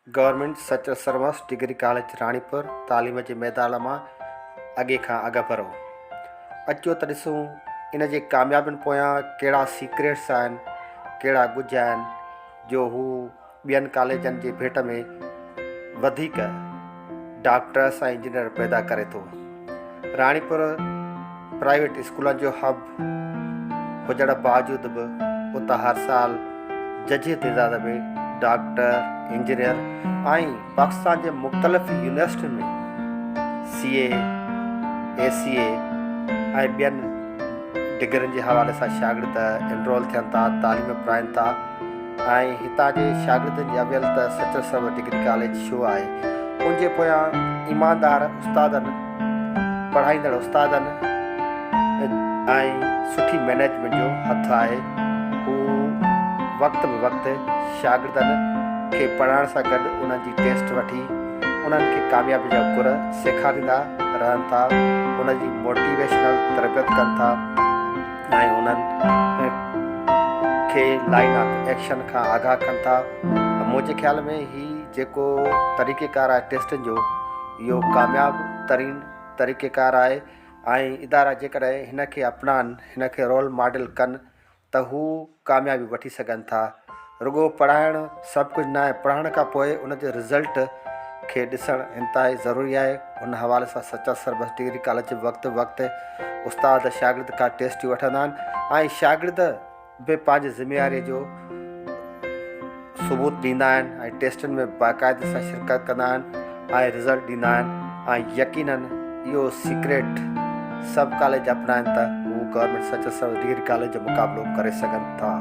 Government Sachal Sarmast degree college Ranipur तालीम जे मैदान में अगे खां अॻु भरो। अचो त ॾिसूं इन जे कामयाबियुनि पोयां कहिड़ा सीक्रेट्स आहिनि, कहिड़ा गुज आहिनि जो हू ॿियनि कॉलेजनि जे भेट में वधीक डॉक्टर्स ऐं इंजीनियर पैदा करे थो। रानीपुर प्राइवेट स्कूलनि जो हब हुजण बावजूदि बि उतां हर साल जजे तइदाद में डॉक्टर, इंजीनियर ऐं पाकिस्तान जे मुख़्तलिफ़ यूनिवर्सिटियुनि में CA, ACA ऐं ॿियनि डिग्रियुनि जे हवाले सां शागिर्द एनरोल थियनि था, तालीम पाइनि था। ऐं हितां जे शागिर्दनि जी अवियल त सचल सर्वस डिग्री कॉलेज छो आहे, उनजे पोयां ईमानदार उस्तादनि, पढ़ाईंदड़ उस्तादनि ऐं सुठी मैनेजमेंट जो हथु आहे। हू वक़्त बे वक़्तु शागिर्दनि खे पढ़ाइण सां गॾु उन्हनि जी टेस्ट वठी उन्हनि खे कामयाबी जा गुर सेखारींदा रहनि था, उनजी मोटिवेशनल तरबियत कनि था ऐं उन्हनि खे लाइन ऑफ एक्शन खां आगाह कनि था। मुंहिंजे ख़्याल में ही जेको तरीक़ेकार आहे टेस्टनि जो, इहो कामयाबु तरीन तरीक़ेकार आहे ऐं इदारा जेकॾहिं हिन खे अपनाइनि, हिन खे रोल मॉडल कनि त हू कामयाबी वठी सघनि था। रुगो पढ़ाइणु सभु कुझु न आहे, पढ़ण खां पोइ उनजे रिज़ल्ट खे ॾिसणु इंतिहाई ज़रूरी आहे। उन हवाले सां सचल सर्वस डिग्री कॉलेज वक़्तु वक़्तु उस्ताद शागिर्द खां टेस्टियूं वठंदा आहिनि ऐं शागिर्द बि पंहिंजी ज़िम्मेवारीअ जो सबूत ॾींदा आहिनि ऐं टेस्टनि में बाक़ाइदे सां शिरकत कंदा आहिनि ऐं रिज़ल्ट ॾींदा आहिनि ऐं यकीनन इहो सीक्रेट सभु कॉलेज अपनाइनि त हू government Sachal Sarmast degree college जो मुक़ाबिलो करे सघनि था।